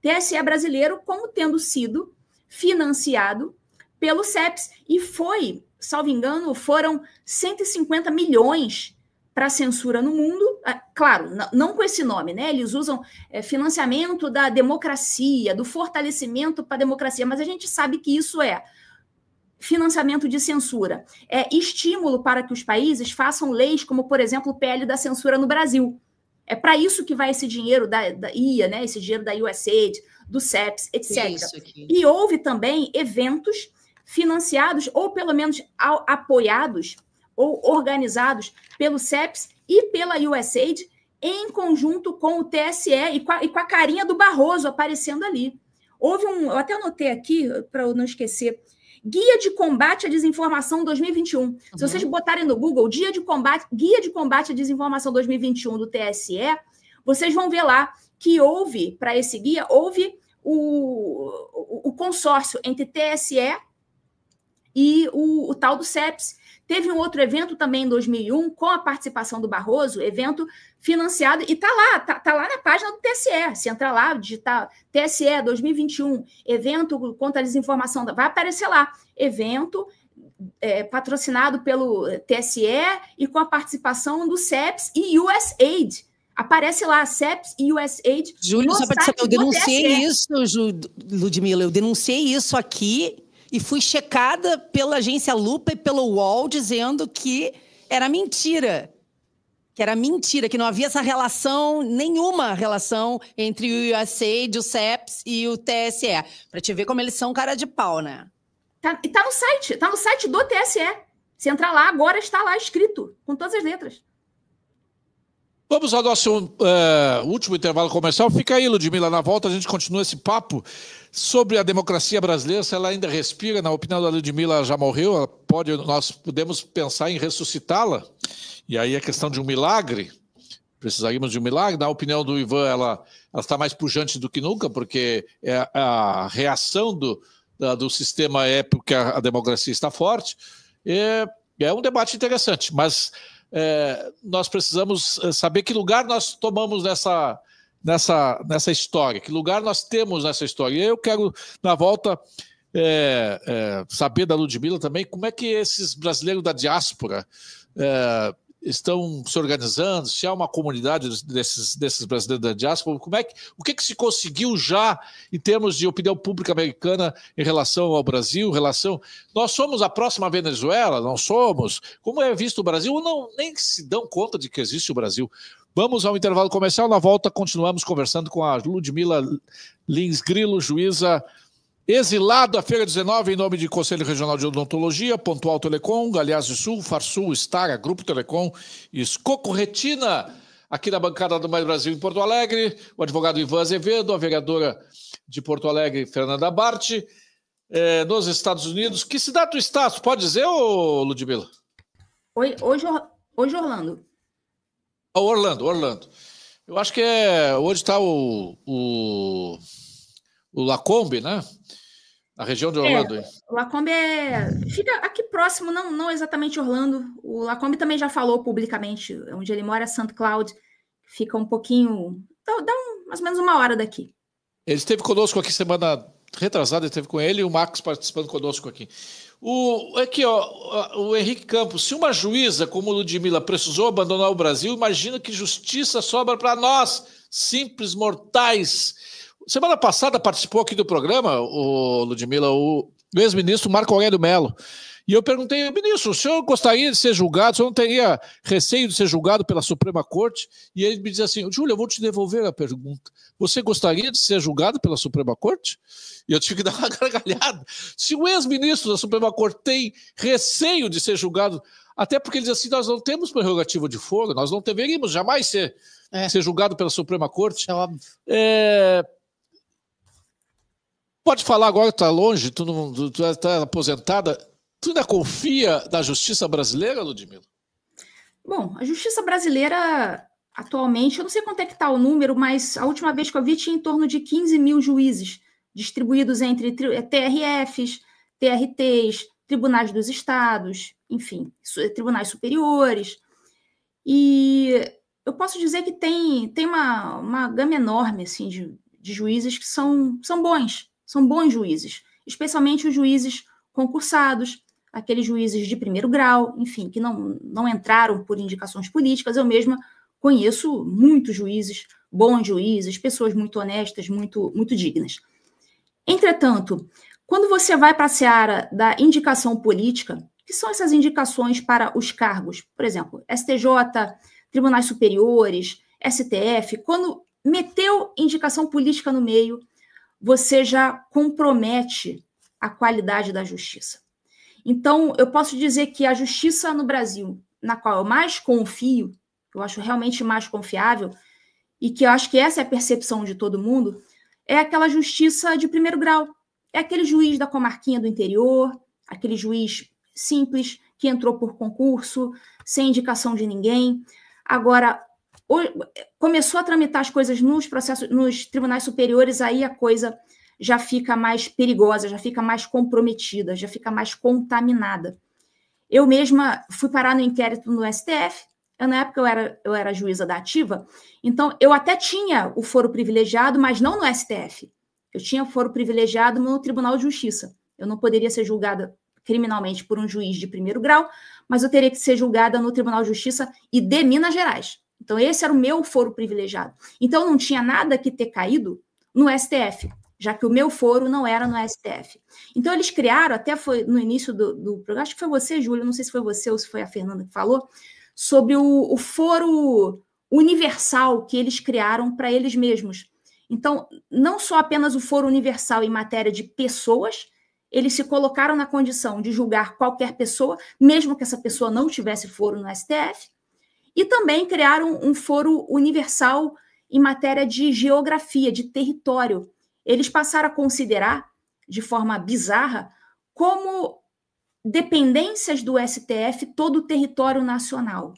S3: TSE brasileiro como tendo sido financiado pelo CEPS e foi, salvo engano, foram 150 milhões para censura no mundo, claro, não com esse nome, né? Eles usam financiamento da democracia, do fortalecimento para a democracia, mas a gente sabe que isso é financiamento de censura, é estímulo para que os países façam leis como, por exemplo, o PL da censura no Brasil. É para isso que vai esse dinheiro da IA, né? Esse dinheiro da USAID, do CEPS, etc. E houve também eventos financiados, ou pelo menos apoiados, ou organizados pelo CEPS e pela USAID, em conjunto com o TSE e com a carinha do Barroso aparecendo ali. Houve eu até anotei aqui, para eu não esquecer, Guia de Combate à Desinformação 2021. Se vocês botarem no Google Guia de Combate à Desinformação 2021 do TSE, vocês vão ver lá que houve, para esse guia, houve o consórcio entre TSE e o tal do CEPS. Teve um outro evento também em 2001, com a participação do Barroso, evento financiado, e está lá na página do TSE. Se entrar lá, digitar TSE 2021, evento contra a desinformação, vai aparecer lá, evento patrocinado pelo TSE e com a participação do CEPS e USAID. Aparece lá, CEPS e USAID.
S2: Júlio, só para saber, eu denunciei isso, Ludmila, eu denunciei isso aqui, e fui checada pela agência Lupa e pelo UOL dizendo que era mentira. Que não havia essa relação, nenhuma relação entre o USAID, o CEPS e o TSE. Para te ver como eles são cara de pau, né?
S3: Tá no site do TSE. Se entrar lá, agora está lá escrito, com todas as letras.
S1: Vamos ao nosso último intervalo comercial. Fica aí, Ludmila, na volta a gente continua esse papo sobre a democracia brasileira, se ela ainda respira. Na opinião da Ludmila, já morreu, nós podemos pensar em ressuscitá-la, e aí é questão de um milagre, precisaríamos de um milagre. Na opinião do Ivan, ela está mais pujante do que nunca, porque a reação do sistema é porque a democracia está forte. É um debate interessante, mas nós precisamos saber que lugar nós tomamos nessa história, que lugar nós temos nessa história. E eu quero, na volta, saber da Ludmila também como é que esses brasileiros da diáspora estão se organizando, se há uma comunidade desses brasileiros da diáspora, o que se conseguiu já em termos de opinião pública americana em relação ao Brasil, nós somos a próxima Venezuela, não somos? Como é visto o Brasil? Ou não, nem se dão conta de que existe o Brasil? Vamos ao intervalo comercial, na volta continuamos conversando com a Ludmila Lins Grilo, juíza exilado à Feira 19, em nome de Conselho Regional de Odontologia, Pontual Telecom, Galeás do Sul, Farsul, Stara, Grupo Telecom e Escoco Retina, aqui na bancada do Mais Brasil em Porto Alegre, o advogado Ivan Azevedo, a vereadora de Porto Alegre, Fernanda Bart, nos Estados Unidos. Que cidade tu estás? Pode dizer, Ludmila?
S3: Hoje Orlando.
S1: Orlando. Eu acho que hoje está o Lacombe, né? Na região de Orlando.
S3: O Lacombe fica aqui próximo, não exatamente Orlando. O Lacombe também já falou publicamente, onde ele mora, St. Cloud, fica um pouquinho, mais ou menos 1 hora daqui.
S1: Ele esteve conosco aqui semana retrasada, esteve com ele e o Marcos participando conosco aqui. O Henrique Campos, se uma juíza como Ludmila precisou abandonar o Brasil, imagina que justiça sobra para nós, simples mortais. Semana passada participou aqui do programa, Ludmila, o ex-ministro Marco Aurélio Mello. E eu perguntei, ministro, o senhor gostaria de ser julgado? O senhor não teria receio de ser julgado pela Suprema Corte? E ele me diz assim, Júlio, eu vou te devolver a pergunta. Você gostaria de ser julgado pela Suprema Corte? E eu tive que dar uma gargalhada. Se o ex-ministro da Suprema Corte tem receio de ser julgado, até porque ele diz assim, nós não temos prerrogativa de foro, nós não deveríamos jamais ser julgado pela Suprema Corte.
S2: É óbvio.
S1: Pode falar agora, está longe, tu está aposentada. Tu ainda confia na justiça brasileira, Ludmila?
S3: Bom, a justiça brasileira atualmente, eu não sei quanto é que está o número, mas a última vez que eu vi tinha em torno de 15 mil juízes distribuídos entre TRFs, TRTs, tribunais dos estados, enfim, tribunais superiores. E eu posso dizer que tem uma gama enorme assim, de juízes que são bons juízes, especialmente os juízes concursados, aqueles juízes de primeiro grau, enfim, que não entraram por indicações políticas. Eu mesma conheço muitos juízes, bons juízes, pessoas muito honestas, muito dignas. Entretanto, quando você vai para a seara da indicação política, que são essas indicações para os cargos, por exemplo, STJ, tribunais superiores, STF, quando meteu indicação política no meio, você já compromete a qualidade da justiça. Então, eu posso dizer que a justiça no Brasil, na qual eu mais confio, eu acho realmente mais confiável, e que eu acho que essa é a percepção de todo mundo, é aquela justiça de primeiro grau. É aquele juiz da comarquinha do interior, aquele juiz simples, que entrou por concurso, sem indicação de ninguém. Agora, começou a tramitar as coisas nos tribunais superiores, aí a coisa já fica mais perigosa, já fica mais comprometida, já fica mais contaminada. Eu mesma fui parar no inquérito no STF, na época eu era juíza da ativa, então eu até tinha o foro privilegiado, mas não no STF. Eu tinha foro privilegiado no Tribunal de Justiça. Eu não poderia ser julgada criminalmente por um juiz de primeiro grau, mas eu teria que ser julgada no Tribunal de Justiça e de Minas Gerais. Então, esse era o meu foro privilegiado. Então, não tinha nada que ter caído no STF, já que o meu foro não era no STF. Então, eles criaram, até foi no início do programa, acho que foi você, Júlia, não sei se foi você ou se foi a Fernanda que falou, sobre o foro universal que eles criaram para eles mesmos. Então, não só apenas o foro universal em matéria de pessoas, eles se colocaram na condição de julgar qualquer pessoa, mesmo que essa pessoa não tivesse foro no STF, e também criaram um foro universal em matéria de geografia, de território. Eles passaram a considerar, de forma bizarra, como dependências do STF todo o território nacional.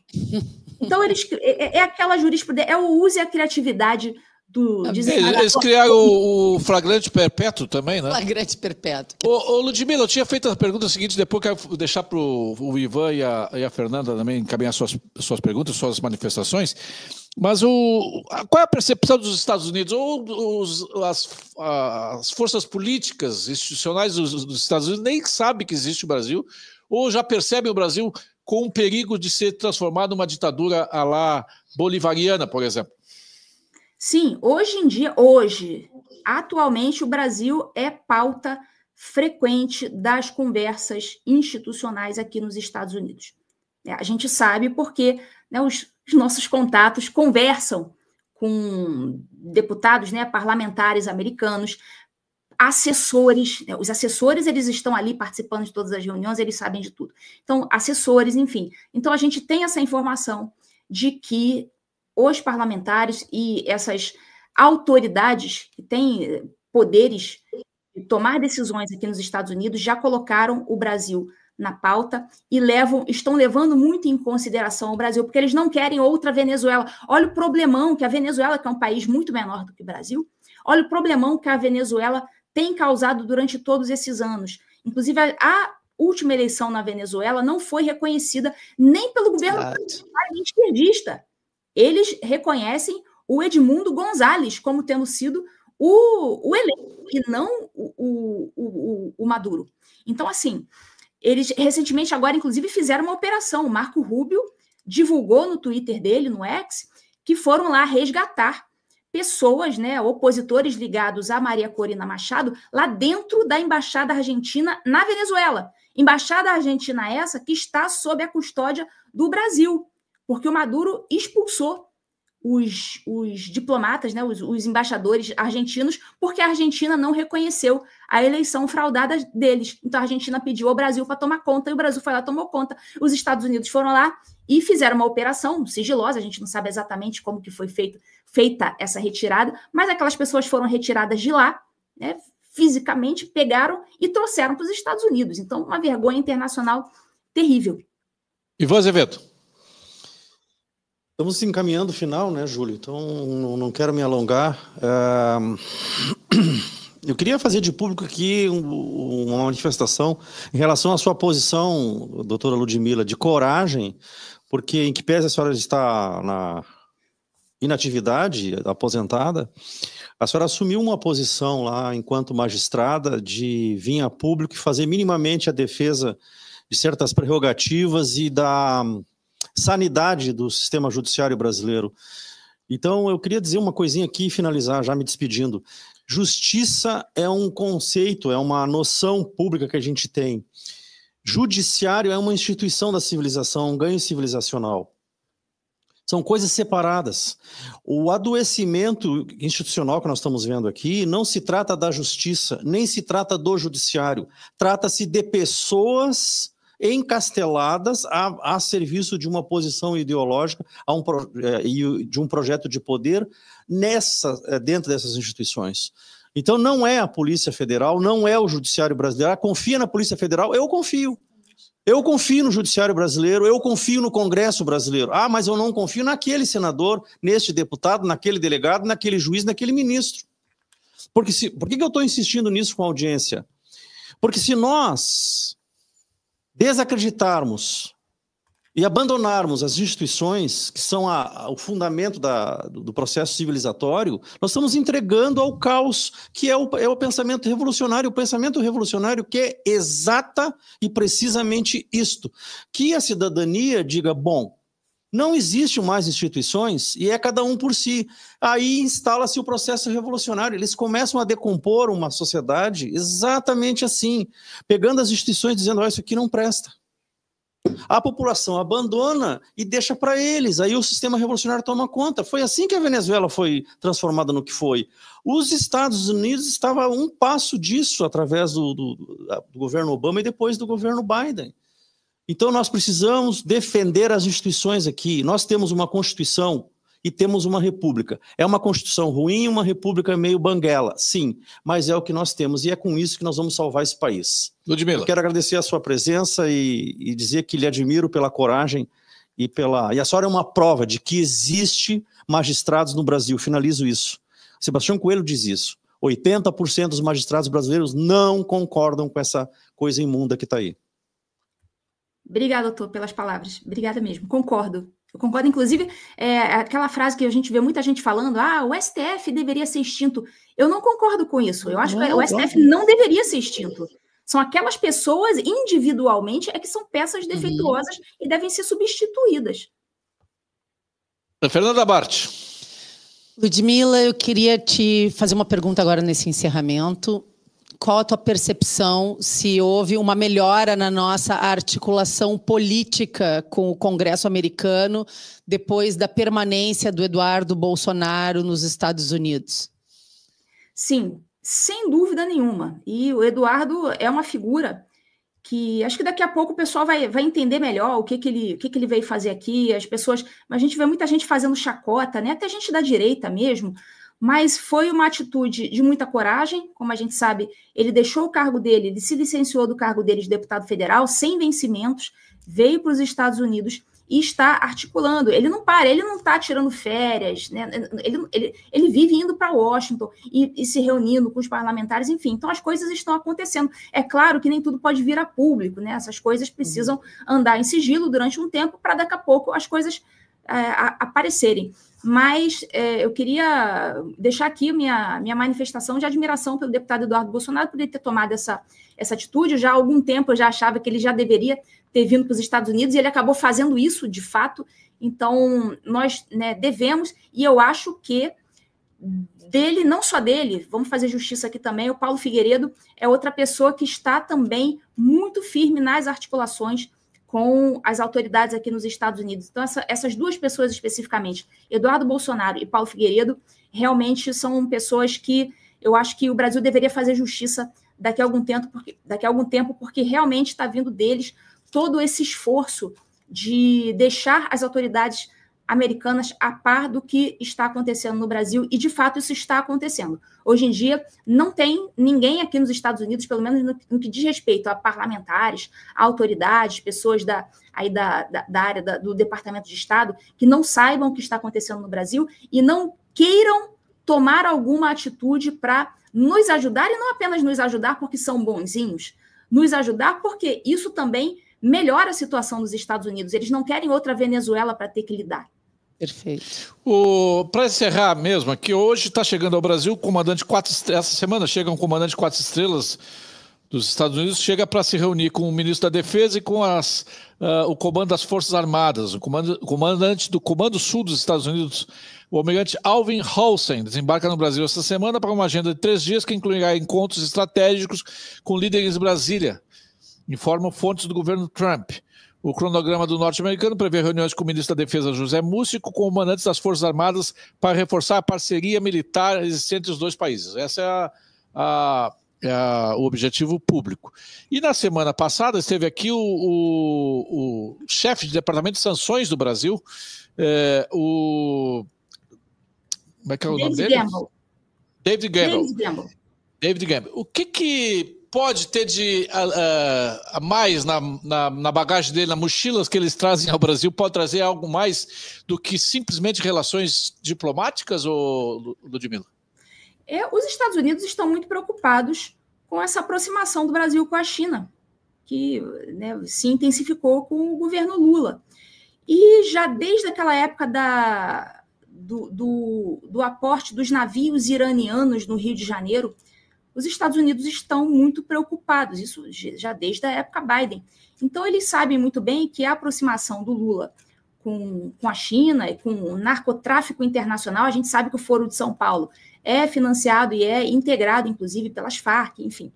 S3: Então, é aquela jurisprudência, é o uso e a criatividade do desembargador.
S1: Eles criaram o flagrante perpétuo também, né?
S2: Flagrante perpétuo.
S1: Ô, Ludmila, eu tinha feito a pergunta seguinte, depois quero deixar para o Ivan e a Fernanda também encaminhar suas perguntas, suas manifestações. Mas qual é a percepção dos Estados Unidos? Ou as forças políticas institucionais dos Estados Unidos nem sabem que existe o Brasil, ou já percebem o Brasil com o perigo de ser transformado numa ditadura à la bolivariana, por exemplo?
S3: Sim, atualmente, o Brasil é pauta frequente das conversas institucionais aqui nos Estados Unidos. A gente sabe porque, né, os nossos contatos conversam com deputados, né, parlamentares americanos, assessores, né, os assessores, eles estão ali participando de todas as reuniões, eles sabem de tudo. Então, assessores, enfim. Então, a gente tem essa informação de que os parlamentares e essas autoridades que têm poderes de tomar decisões aqui nos Estados Unidos já colocaram o Brasil na pauta e estão levando muito em consideração o Brasil, porque eles não querem outra Venezuela. Olha o problemão que a Venezuela, que é um país muito menor do que o Brasil, olha o problemão que a Venezuela tem causado durante todos esses anos. Inclusive, a última eleição na Venezuela não foi reconhecida nem pelo governo esquerdista. Eles reconhecem o Edmundo González como tendo sido o eleito e não o Maduro. Então, assim, eles recentemente agora, inclusive, fizeram uma operação. O Marco Rubio divulgou no Twitter dele, no X, que foram lá resgatar pessoas, né, opositores ligados a Maria Corina Machado, lá dentro da Embaixada Argentina na Venezuela. Embaixada Argentina essa que está sob a custódia do Brasil, porque o Maduro expulsou os diplomatas, né, os embaixadores argentinos, porque a Argentina não reconheceu a eleição fraudada deles. Então, a Argentina pediu ao Brasil para tomar conta, e o Brasil foi lá e tomou conta. Os Estados Unidos foram lá e fizeram uma operação sigilosa, a gente não sabe exatamente como que foi feita essa retirada, mas aquelas pessoas foram retiradas de lá, né, fisicamente, pegaram e trouxeram para os Estados Unidos. Então, uma vergonha internacional terrível.
S1: Ivan Azevedo.
S4: Estamos encaminhando o final, né, Júlio? Então, não quero me alongar. Eu queria fazer de público aqui uma manifestação em relação à sua posição, doutora Ludmila, de coragem, porque em que pese a senhora está na inatividade, aposentada, a senhora assumiu uma posição lá, enquanto magistrada, de vir a público e fazer minimamente a defesa de certas prerrogativas e da sanidade do sistema judiciário brasileiro. Então, eu queria dizer uma coisinha aqui e finalizar, já me despedindo. Justiça é um conceito, é uma noção pública que a gente tem. Judiciário é uma instituição da civilização, um ganho civilizacional. São coisas separadas. O adoecimento institucional que nós estamos vendo aqui não se trata da justiça, nem se trata do judiciário. Trata-se de pessoas encasteladas a serviço de uma posição ideológica e de um projeto de poder dentro dessas instituições. Então não é a Polícia Federal, não é o Judiciário Brasileiro. Confia na Polícia Federal? Eu confio. Eu confio no Judiciário Brasileiro, eu confio no Congresso Brasileiro. Ah, mas eu não confio naquele senador, neste deputado, naquele delegado, naquele juiz, naquele ministro. Por que eu estou insistindo nisso com a audiência? Porque se nós desacreditarmos e abandonarmos as instituições que são o fundamento do processo civilizatório, nós estamos entregando ao caos, que é o pensamento revolucionário. O pensamento revolucionário que é exata e precisamente isto, que a cidadania diga, bom, não existem mais instituições e é cada um por si. Aí instala-se o processo revolucionário. Eles começam a decompor uma sociedade exatamente assim, pegando as instituições e dizendo, isso aqui não presta. A população abandona e deixa para eles. Aí o sistema revolucionário toma conta. Foi assim que a Venezuela foi transformada no que foi. Os Estados Unidos estavam a um passo disso através do governo Obama e depois do governo Biden. Então nós precisamos defender as instituições aqui. Nós temos uma Constituição e temos uma república. É uma Constituição ruim, uma república meio banguela, sim, mas é o que nós temos e é com isso que nós vamos salvar esse país.
S1: Ludmila.
S4: Eu quero agradecer a sua presença e dizer que lhe admiro pela coragem e a senhora é uma prova de que existe magistrados no Brasil, finalizo isso. Sebastião Coelho diz isso. 80% dos magistrados brasileiros não concordam com essa coisa imunda que está aí.
S3: Obrigada, doutor, pelas palavras. Obrigada mesmo. Concordo. Eu concordo, inclusive, aquela frase que a gente vê muita gente falando, o STF deveria ser extinto. Eu não concordo com isso. Eu acho que o STF não deveria ser extinto. São aquelas pessoas, individualmente, que são peças defeituosas e devem ser substituídas.
S1: Fernanda Bart.
S2: Ludmila, eu queria te fazer uma pergunta agora nesse encerramento. Qual a tua percepção se houve uma melhora na nossa articulação política com o Congresso americano depois da permanência do Eduardo Bolsonaro nos Estados Unidos?
S3: Sim, sem dúvida nenhuma. E o Eduardo é uma figura que acho que daqui a pouco o pessoal vai entender melhor o que ele veio fazer aqui. A gente vê muita gente fazendo chacota, né? Até gente da direita mesmo. Mas foi uma atitude de muita coragem, como a gente sabe, ele deixou o cargo dele, ele se licenciou do cargo dele de deputado federal, sem vencimentos, veio para os Estados Unidos e está articulando. Ele não para, ele não está tirando férias, né? Ele vive indo para Washington e se reunindo com os parlamentares, enfim. Então as coisas estão acontecendo. É claro que nem tudo pode vir a público, né? Essas coisas precisam andar em sigilo durante um tempo para daqui a pouco as coisas aparecerem. Mas eu queria deixar aqui minha manifestação de admiração pelo deputado Eduardo Bolsonaro por ele ter tomado essa atitude. Já há algum tempo eu já achava que ele já deveria ter vindo para os Estados Unidos e ele acabou fazendo isso de fato. Então, nós devemos, e eu acho que dele, não só dele, vamos fazer justiça aqui também, o Paulo Figueiredo é outra pessoa que está também muito firme nas articulações com as autoridades aqui nos Estados Unidos. Então, essas duas pessoas especificamente, Eduardo Bolsonaro e Paulo Figueiredo, realmente são pessoas que eu acho que o Brasil deveria fazer justiça daqui a algum tempo, porque realmente está vindo deles todo esse esforço de deixar as autoridades americanas a par do que está acontecendo no Brasil, e de fato isso está acontecendo. Hoje em dia não tem ninguém aqui nos Estados Unidos, pelo menos no que diz respeito a parlamentares, a autoridades, pessoas da área do Departamento de Estado, que não saibam o que está acontecendo no Brasil e não queiram tomar alguma atitude para nos ajudar, e não apenas nos ajudar porque são bonzinhos, nos ajudar porque isso também melhora a situação dos Estados Unidos. Eles não querem outra Venezuela para ter que lidar.
S2: Perfeito.
S1: Para encerrar mesmo, aqui hoje está chegando ao Brasil o comandante 4 estrelas. Essa semana chega um comandante 4 estrelas dos Estados Unidos, chega para se reunir com o ministro da Defesa e com o comando das Forças Armadas. O comandante do Comando Sul dos Estados Unidos, o almirante Alvin Halsen, desembarca no Brasil essa semana para uma agenda de 3 dias que incluirá encontros estratégicos com líderes de Brasília, informam fontes do governo Trump. O cronograma do norte-americano prevê reuniões com o ministro da Defesa, José Múcio, e com comandantes das Forças Armadas para reforçar a parceria militar existente entre os dois países. Esse é o objetivo público. E na semana passada esteve aqui o chefe de Departamento de Sanções do Brasil, como é que é o nome dele? David Gamble. David Gamble. O que pode ter de a mais na bagagem dele, nas mochilas que eles trazem ao Brasil, pode trazer algo mais do que simplesmente relações diplomáticas, ou Ludmila?
S3: Os Estados Unidos estão muito preocupados com essa aproximação do Brasil com a China, que, né, se intensificou com o governo Lula. E já desde aquela época do aporte dos navios iranianos no Rio de Janeiro, os Estados Unidos estão muito preocupados, isso já desde a época Biden. Então, eles sabem muito bem que a aproximação do Lula com a China e com o narcotráfico internacional, a gente sabe que o Foro de São Paulo é financiado e é integrado, inclusive, pelas Farc, enfim.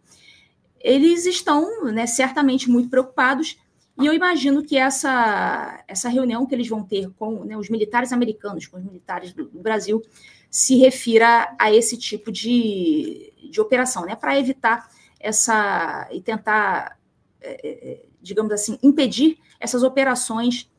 S3: Eles estão, né, certamente muito preocupados, e eu imagino que essa reunião que eles vão ter com, né, os militares americanos, com os militares do Brasil, se refira a esse tipo de operação, né, para evitar e tentar, digamos assim, impedir essas operações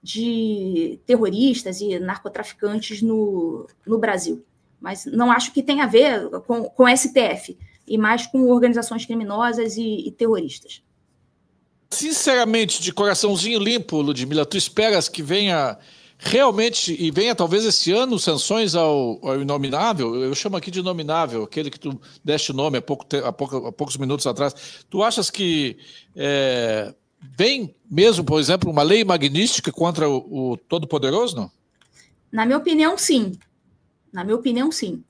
S3: de terroristas e narcotraficantes no Brasil. Mas não acho que tenha a ver com o STF, e mais com organizações criminosas e terroristas.
S1: Sinceramente, de coraçãozinho limpo, Ludmila, tu esperas que venha realmente, e venha talvez esse ano, sanções ao inominável? Eu chamo aqui de inominável, aquele que tu deste nome há poucos minutos atrás. Tu achas que vem mesmo, por exemplo, uma lei magnífica contra o Todo-Poderoso, não?
S3: Na minha opinião, sim. Na minha opinião, sim.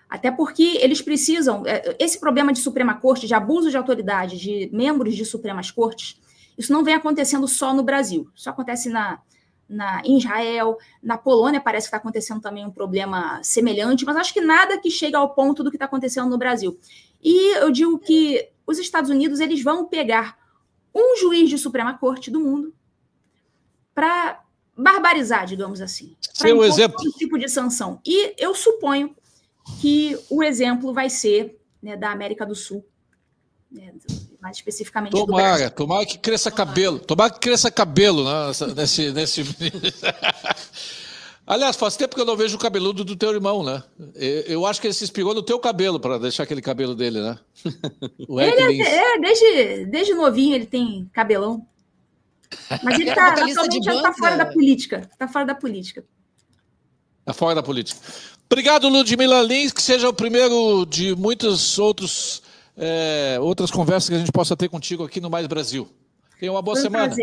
S3: Até porque eles precisam... Esse problema de Suprema Corte, de abuso de autoridade de membros de Supremas Cortes, isso não vem acontecendo só no Brasil. Isso acontece em Israel, na Polônia parece que está acontecendo também um problema semelhante, mas acho que nada que chega ao ponto do que está acontecendo no Brasil. E eu digo que os Estados Unidos, eles vão pegar um juiz de Suprema Corte do mundo para barbarizar, digamos assim. Para impor todo tipo de sanção. E eu suponho que o exemplo vai ser, né, da América do Sul, né, mais especificamente do Brasil.
S1: Tomara que cresça cabelo. Tomara que cresça cabelo, né, nesse... Aliás, faz tempo que eu não vejo o cabeludo do teu irmão, né? Eu acho que ele se inspirou no teu cabelo para deixar aquele cabelo dele, né?
S3: Desde novinho ele tem cabelão. Mas ele está fora da política. Está fora da política.
S1: Está fora da política. Obrigado, Ludmila Lins, que seja o primeiro de muitas outras conversas que a gente possa ter contigo aqui no Mais Brasil. Tenha uma boa semana.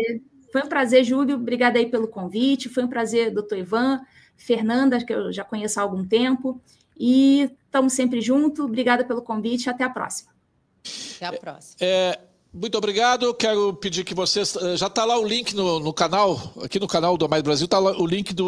S3: Foi um prazer, Júlio. Obrigada aí pelo convite. Foi um prazer, doutor Ivan, Fernanda, que eu já conheço há algum tempo. E estamos sempre juntos. Obrigada pelo convite. Até a próxima.
S2: Até a próxima.
S1: Muito obrigado. Eu quero pedir que vocês... Já está lá o link no canal, aqui no canal do Mais Brasil, está lá o link do